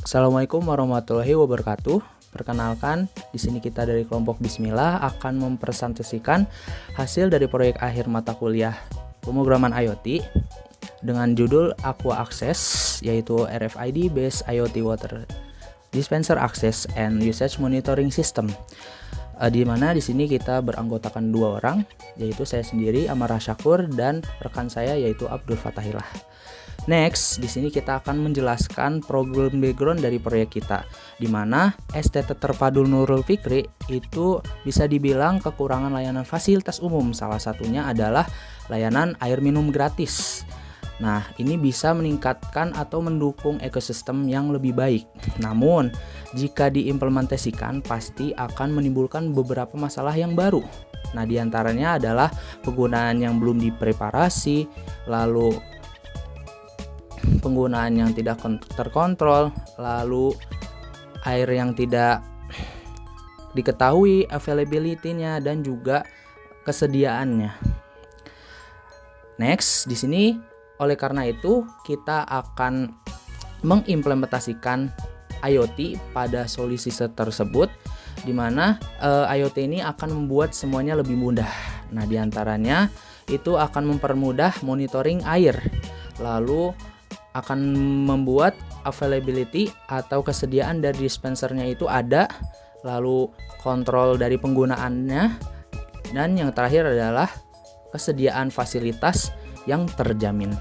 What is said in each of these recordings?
Assalamualaikum warahmatullahi wabarakatuh. Perkenalkan, di sini kita dari kelompok Bismillah akan mempresentasikan hasil dari proyek akhir mata kuliah pemrograman IoT dengan judul Aqua Access, yaitu RFID Based IoT Water Dispenser Access and Usage Monitoring System. Di mana di sini kita beranggotakan 2 orang, yaitu saya sendiri Amara Syakur dan rekan saya yaitu Abdul Fatahillah. Next, di sini kita akan menjelaskan program background dari proyek kita, di mana STT Terpadu Nurul Fikri itu bisa dibilang kekurangan layanan fasilitas umum. Salah satunya adalah layanan air minum gratis. Nah, ini bisa meningkatkan atau mendukung ekosistem yang lebih baik. Namun, jika diimplementasikan pasti akan menimbulkan beberapa masalah yang baru. Nah, diantaranya adalah penggunaan yang belum dipreparasi, lalu penggunaan yang tidak terkontrol, lalu air yang tidak diketahui availability-nya dan juga kesediaannya. Next, di sini oleh karena itu kita akan mengimplementasikan IoT pada solusi tersebut, di mana IoT ini akan membuat semuanya lebih mudah. Nah, diantaranya itu akan mempermudah monitoring air, lalu akan membuat availability atau kesediaan dari dispensernya itu ada, lalu kontrol dari penggunaannya, dan yang terakhir adalah kesediaan fasilitas yang terjamin.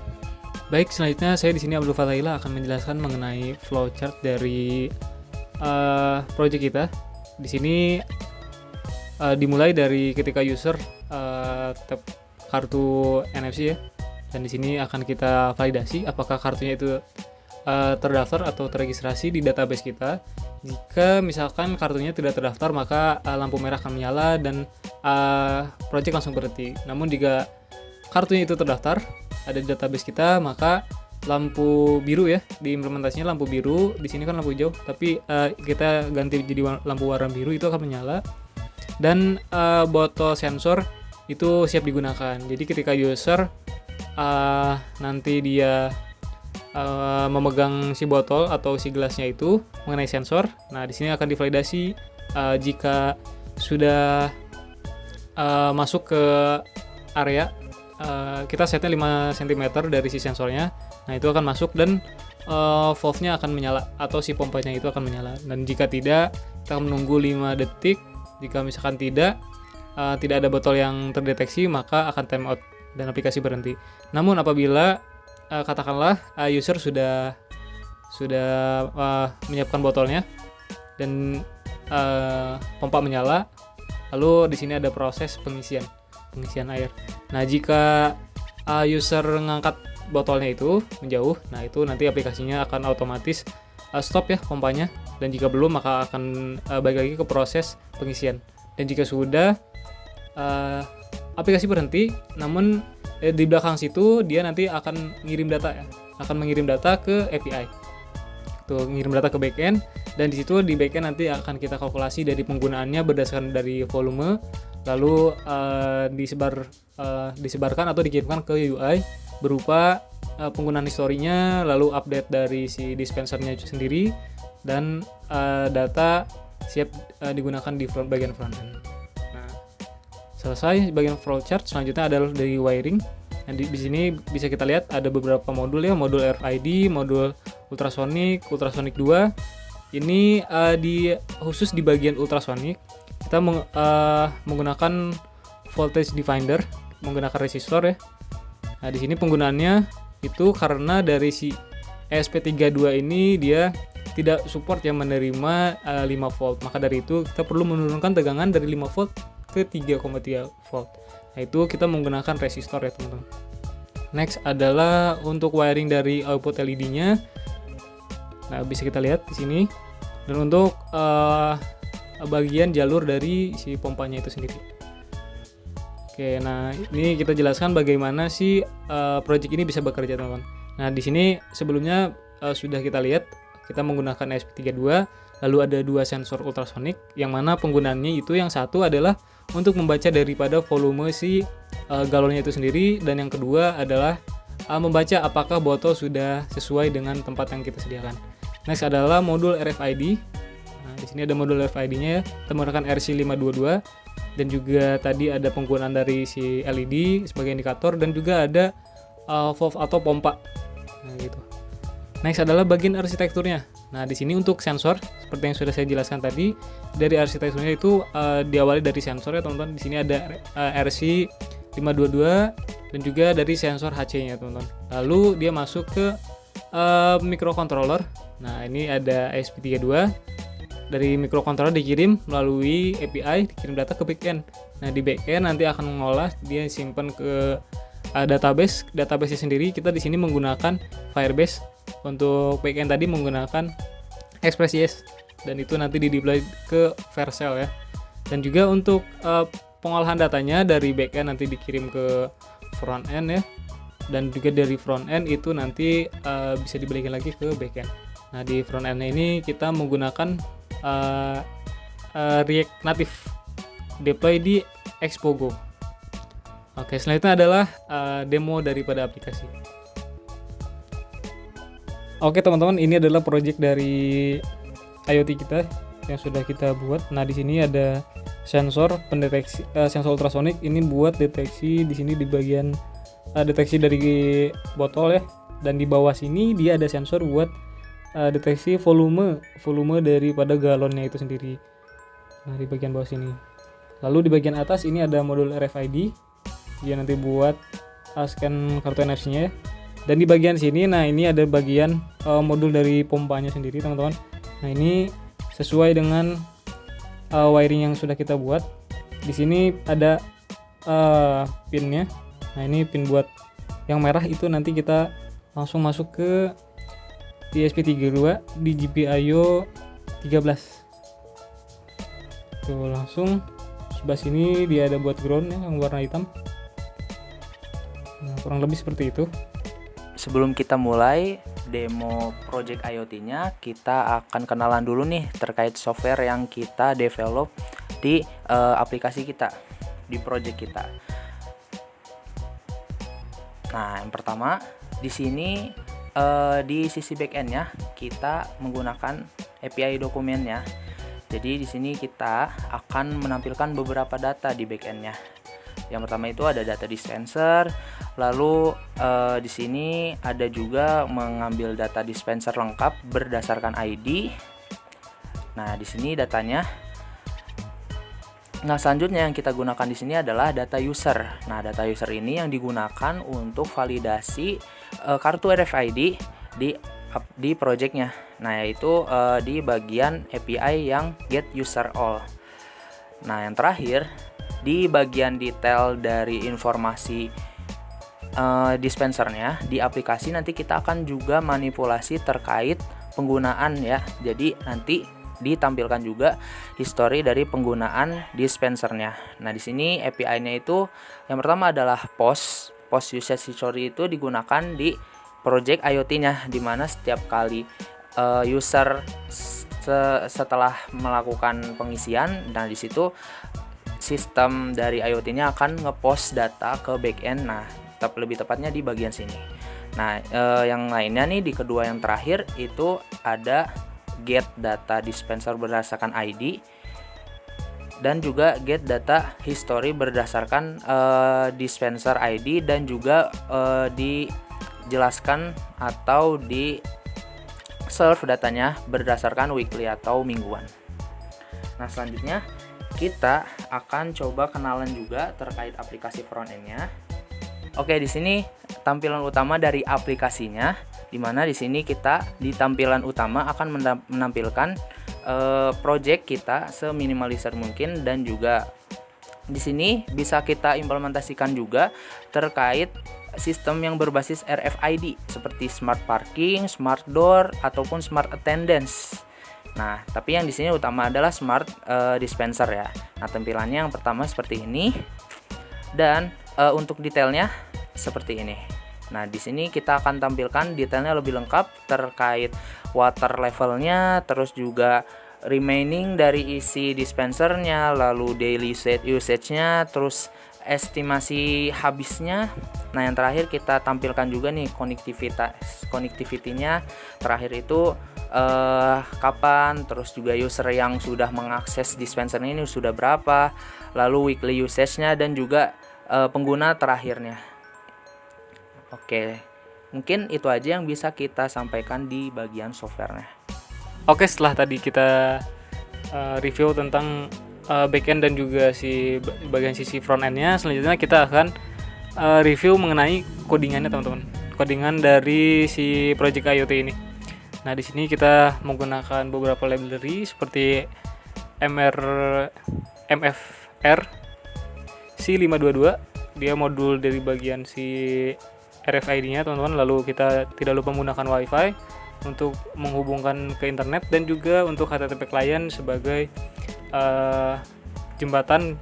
Baik, selanjutnya saya di sini Abdul Fatahillah akan menjelaskan mengenai flowchart dari project kita. Di sini dimulai dari ketika user tap kartu NFC ya. Dan di sini akan kita validasi apakah kartunya itu terdaftar atau terregistrasi di database kita. Jika misalkan kartunya tidak terdaftar, maka lampu merah akan menyala dan project langsung berhenti. Namun jika kartunya itu terdaftar, ada di database kita, maka lampu biru ya, di implementasinya lampu biru, di sini kan lampu hijau, tapi kita ganti jadi lampu warna biru, itu akan menyala. Dan botol sensor itu siap digunakan. Jadi ketika user nanti dia memegang si botol atau si gelasnya itu mengenai sensor. Nah, di sini akan divalidasi jika sudah masuk ke area, kita setnya 5 cm dari si sensornya. Nah, itu akan masuk dan valve-nya akan menyala atau si pompanya itu akan menyala. Dan jika tidak, kita akan menunggu 5 detik. Jika misalkan tidak ada botol yang terdeteksi, maka akan time out dan aplikasi berhenti. Namun apabila katakanlah user sudah menyiapkan botolnya dan pompa menyala, lalu di sini ada proses pengisian air. Nah, jika user mengangkat botolnya itu menjauh, nah itu nanti aplikasinya akan otomatis stop ya pompanya, dan jika belum maka akan balik lagi ke proses pengisian. Dan jika sudah aplikasi berhenti, namun di belakang situ dia nanti akan mengirim data ke API. Tuh, ngirim data ke backend, dan di situ di backend nanti akan kita kalkulasi dari penggunaannya berdasarkan dari volume, lalu disebarkan atau dikirimkan ke UI berupa penggunaan historinya, lalu update dari si dispensernya sendiri, dan data siap digunakan di bagian front end. Selesai bagian flowchart, selanjutnya adalah dari wiring. Nah, di sini bisa kita lihat ada beberapa modul ya, modul RFID, modul ultrasonic 2. Ini khusus di bagian ultrasonic kita menggunakan voltage divider, menggunakan resistor ya. Nah, di sini penggunaannya itu karena dari si ESP32 ini dia tidak support yang menerima 5 volt. Maka dari itu kita perlu menurunkan tegangan dari 5 volt ke 3,3 volt. Nah, itu kita menggunakan resistor ya, teman-teman. Next adalah untuk wiring dari output LED-nya. Nah, bisa kita lihat di sini. Dan untuk bagian jalur dari si pompanya itu sendiri. Oke, nah ini kita jelaskan bagaimana si project ini bisa bekerja, teman-teman. Nah, di sini sebelumnya sudah kita lihat kita menggunakan ESP32. Lalu ada 2 sensor ultrasonik, yang mana penggunaannya itu yang satu adalah untuk membaca daripada volume si galonnya itu sendiri, dan yang kedua adalah membaca apakah botol sudah sesuai dengan tempat yang kita sediakan. Next adalah modul RFID. Nah, di sini ada modul RFID-nya ya. Kita menggunakan RC522 dan juga tadi ada penggunaan dari si LED sebagai indikator dan juga ada valve atau pompa. Nah, gitu. Next adalah bagian arsitekturnya. Nah, di sini untuk sensor seperti yang sudah saya jelaskan tadi, dari arsitekturnya itu diawali dari sensor ya, teman-teman. Di sini ada RC522 dan juga dari sensor HC-nya, teman-teman. Lalu dia masuk ke microcontroller. Nah, ini ada ESP32. Dari microcontroller dikirim melalui API, dikirim data ke backend. Nah, di backend nanti akan mengolah, dia simpan ke database-nya sendiri. Kita di sini menggunakan Firebase. Untuk backend tadi menggunakan Express.js dan itu nanti di-deploy ke Vercel ya. Dan juga untuk pengolahan datanya dari backend nanti dikirim ke front end ya. Dan juga dari front end itu nanti bisa dibalikin lagi ke backend. Nah, di front end ini kita menggunakan React Native deploy di Expogo. Oke, selanjutnya adalah demo daripada aplikasi. Oke teman-teman, ini adalah project dari IoT kita yang sudah kita buat. Nah, di sini ada sensor pendeteksi sensor ultrasonik ini buat deteksi di sini di bagian deteksi dari botol ya. Dan di bawah sini dia ada sensor buat deteksi volume daripada galonnya itu sendiri. Nah, di bagian bawah sini. Lalu di bagian atas ini ada modul RFID. Dia nanti buat scan kartu NFC-nya ya. Dan di bagian sini, nah ini ada bagian modul dari pompanya sendiri, teman-teman. Nah, ini sesuai dengan wiring yang sudah kita buat. Di sini ada pinnya. Nah, ini pin buat yang merah itu nanti kita langsung masuk ke ESP32 di GPIO 13. Tuh, langsung sebelah sini dia ada buat ground ya, yang warna hitam. Nah, kurang lebih seperti itu. Sebelum kita mulai demo project IoT-nya, kita akan kenalan dulu nih terkait software yang kita develop di aplikasi kita, di project kita. Nah, yang pertama di sini di sisi backend-nya kita menggunakan API dokumennya. Jadi di sini kita akan menampilkan beberapa data di backend-nya. Yang pertama itu ada data dispenser, lalu di sini ada juga mengambil data dispenser lengkap berdasarkan ID. Nah, di sini datanya. Nah, selanjutnya yang kita gunakan di sini adalah data user. Nah, data user ini yang digunakan untuk validasi kartu RFID di projectnya. Nah, yaitu di bagian API yang get user all. Nah, yang terakhir di bagian detail dari informasi dispensernya di aplikasi nanti kita akan juga manipulasi terkait penggunaan ya. Jadi nanti ditampilkan juga history dari penggunaan dispensernya. Nah, di sini API-nya itu yang pertama adalah post usage history itu digunakan di project IoT-nya, di mana setiap kali user setelah melakukan pengisian, nah di situ sistem dari IoT-nya akan ngepost data ke backend. Nah, lebih tepatnya di bagian sini. Nah, yang lainnya nih di kedua yang terakhir itu ada get data dispenser berdasarkan ID dan juga get data history berdasarkan dispenser ID dan juga dijelaskan atau di serve datanya berdasarkan weekly atau mingguan. Nah, selanjutnya kita akan coba kenalan juga terkait aplikasi front end-nya. Oke, di sini tampilan utama dari aplikasinya, di mana di sini kita di tampilan utama akan menampilkan project kita seminimalisir mungkin, dan juga di sini bisa kita implementasikan juga terkait sistem yang berbasis RFID seperti smart parking, smart door ataupun smart attendance. Nah, tapi yang di sini utama adalah smart dispenser ya. Nah, tampilannya yang pertama seperti ini, dan untuk detailnya seperti ini. Nah, di sini kita akan tampilkan detailnya lebih lengkap terkait water levelnya, terus juga remaining dari isi dispensernya, lalu daily usage-nya, terus estimasi habisnya. Nah, yang terakhir kita tampilkan juga nih connectivity-nya. Terakhir itu kapan, terus juga user yang sudah mengakses dispenser ini sudah berapa, lalu weekly usage-nya dan juga pengguna terakhirnya. Oke, mungkin itu aja yang bisa kita sampaikan di bagian software-nya. Oke, setelah tadi kita review tentang backend dan juga bagian sisi front-end-nya, selanjutnya kita akan review mengenai codingannya, teman-teman. Codingan dari si project IoT ini. Nah, di sini kita menggunakan beberapa library seperti MFR C522. Dia modul dari bagian si RFID-nya, teman-teman. Lalu kita tidak lupa menggunakan WiFi untuk menghubungkan ke internet dan juga untuk HTTP client sebagai jembatan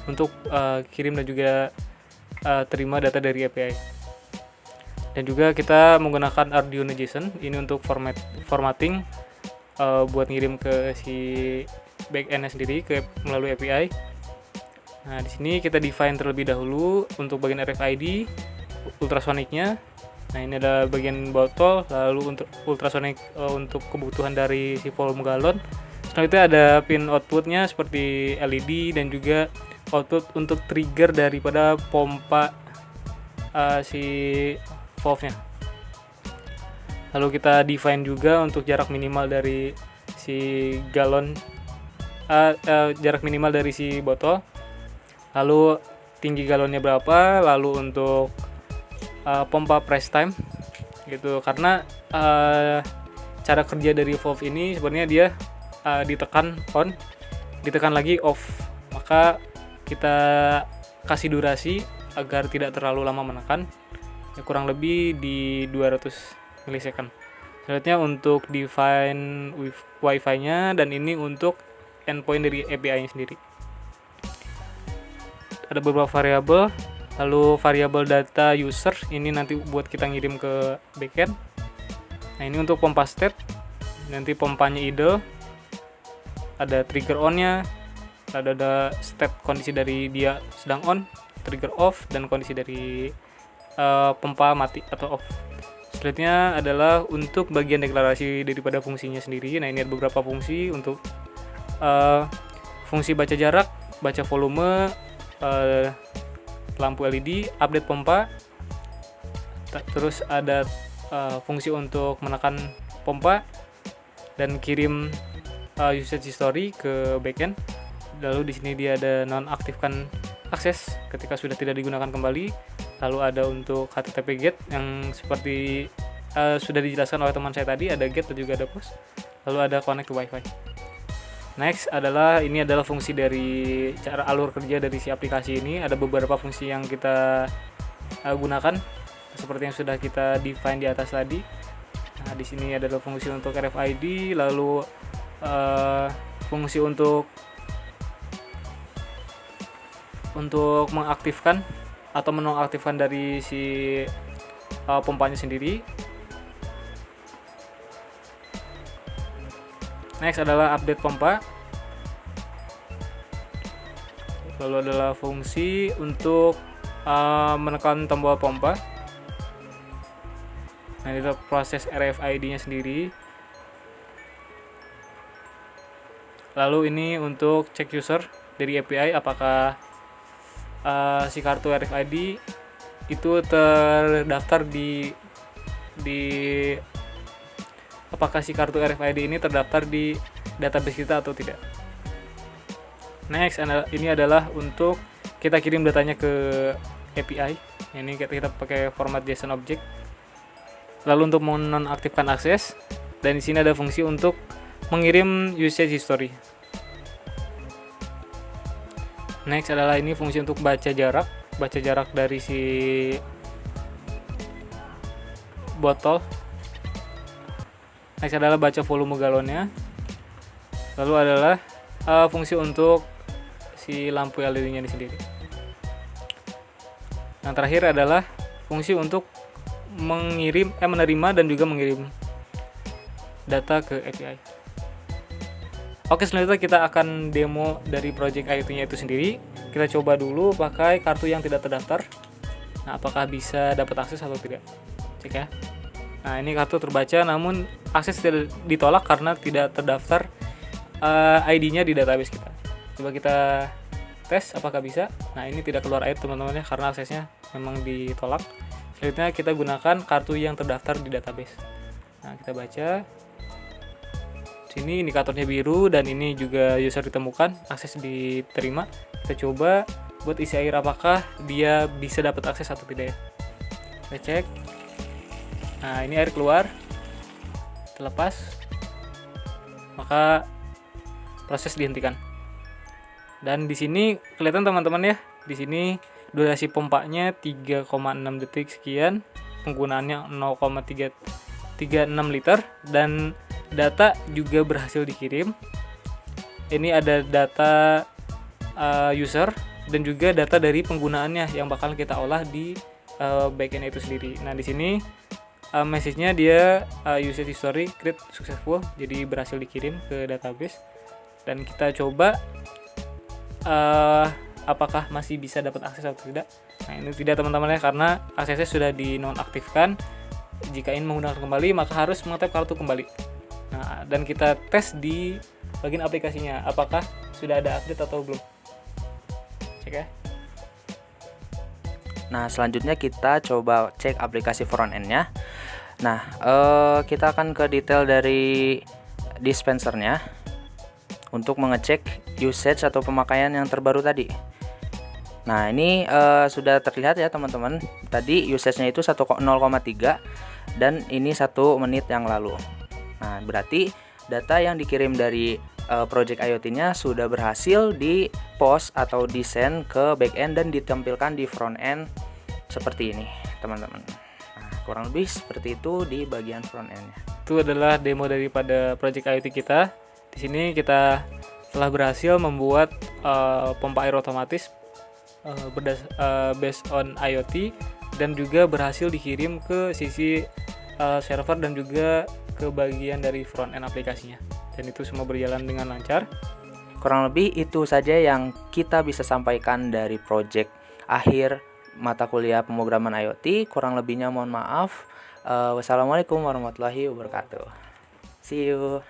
untuk kirim dan juga terima data dari API. Dan juga kita menggunakan Arduino JSON ini untuk formatting buat ngirim ke si backend-nya sendiri melalui API. Nah, di sini kita define terlebih dahulu untuk bagian RFID, ultrasonicnya. Nah, ini ada bagian botol, lalu untuk ultrasonic untuk kebutuhan dari si volume galon. Selanjutnya ada pin outputnya seperti LED dan juga output untuk trigger daripada pompa si valve-nya. Lalu kita define juga untuk jarak minimal dari si galon, jarak minimal dari si botol. Lalu tinggi galonnya berapa, lalu untuk pompa press time gitu, karena cara kerja dari valve ini sebenarnya dia ditekan on, ditekan lagi off, maka kita kasih durasi agar tidak terlalu lama menekan, ya kurang lebih di 200 milisecond. Selanjutnya untuk define wifi-nya, dan ini untuk endpoint dari API-nya sendiri. Ada beberapa variabel, lalu variabel data user ini nanti buat kita ngirim ke backend. Nah, ini untuk pompa state, nanti pompanya idle, ada trigger on-nya, ada state kondisi dari dia sedang on, trigger off, dan kondisi dari pompa mati atau off. Selanjutnya adalah untuk bagian deklarasi daripada fungsinya sendiri. Nah, ini ada beberapa fungsi untuk fungsi baca jarak, baca volume, lampu LED, update pompa. Terus ada fungsi untuk menekan pompa dan kirim usage history ke backend. Lalu di sini dia ada nonaktifkan akses ketika sudah tidak digunakan kembali. Lalu ada untuk HTTP GET yang seperti sudah dijelaskan oleh teman saya tadi, ada GET dan juga ada POST. Lalu ada connect to WiFi. Next ini adalah fungsi dari cara alur kerja dari si aplikasi ini. Ada beberapa fungsi yang kita gunakan seperti yang sudah kita define di atas tadi. Nah, di sini adalah fungsi untuk RFID, lalu fungsi untuk mengaktifkan atau menonaktifkan dari si pompanya sendiri. Next adalah update pompa. Lalu adalah fungsi untuk menekan tombol pompa. Nah, ini adalah proses RFID-nya sendiri. Lalu ini untuk cek user dari API apakah si kartu RFID itu terdaftar di apakah si kartu RFID ini terdaftar di database kita atau tidak. Next ini adalah untuk kita kirim datanya ke API. Ini kita pakai format JSON object. Lalu untuk menonaktifkan akses, dan di sini ada fungsi untuk mengirim usage history. Next adalah ini fungsi untuk baca jarak dari si botol. Next adalah baca volume galonnya. Lalu adalah fungsi untuk si lampu LED-nya ini sendiri. Yang terakhir adalah fungsi untuk menerima dan juga mengirim data ke API. Oke, selanjutnya kita akan demo dari project IoT-nya itu sendiri. Kita coba dulu pakai kartu yang tidak terdaftar. Nah, apakah bisa dapat akses atau tidak? Cek ya. Nah, ini kartu terbaca namun akses tidak ditolak karena tidak terdaftar ID-nya di database kita. Coba kita tes apakah bisa. Nah, ini tidak keluar air teman-teman ya, karena aksesnya memang ditolak. Selanjutnya kita gunakan kartu yang terdaftar di database. Nah, kita baca. Sini indikatornya biru dan ini juga user ditemukan, akses diterima. Kita coba buat isi air apakah dia bisa dapat akses atau tidak ya. Kita cek. Nah, ini air keluar. Terlepas. Maka proses dihentikan. Dan di sini kelihatan teman-teman ya, di sini durasi pompanya 3,6 detik sekian, penggunaannya 0,336 liter dan data juga berhasil dikirim. Ini ada data user dan juga data dari penggunaannya yang bakal kita olah di backend itu sendiri. Nah, di sini message-nya dia usage history create successful, jadi berhasil dikirim ke database. Dan kita coba apakah masih bisa dapat akses atau tidak. Nah, ini tidak teman-teman ya, karena aksesnya sudah dinonaktifkan. Jika ingin menggunakan kembali maka harus mengetap kartu kembali. Nah, dan kita tes di bagian aplikasinya apakah sudah ada update atau belum. Cek ya. Nah, selanjutnya kita coba cek aplikasi front end-nya. Nah, kita akan ke detail dari dispensernya untuk mengecek usage atau pemakaian yang terbaru tadi. Nah, ini sudah terlihat ya teman-teman. Tadi usage-nya itu 0,3 dan ini 1 menit yang lalu. Nah, berarti data yang dikirim dari project IoT-nya sudah berhasil di post atau di-send ke backend dan ditampilkan di front end seperti ini, teman-teman. Nah, kurang lebih seperti itu di bagian front end-nya. Itu adalah demo daripada project IoT kita. Di sini kita telah berhasil membuat pompa air otomatis based on IoT dan juga berhasil dikirim ke sisi server dan juga ke bagian dari front end aplikasinya. Dan itu semua berjalan dengan lancar. Kurang lebih itu saja yang kita bisa sampaikan dari project akhir mata kuliah pemrograman IoT. Kurang lebihnya mohon maaf. Wassalamualaikum warahmatullahi wabarakatuh. See you.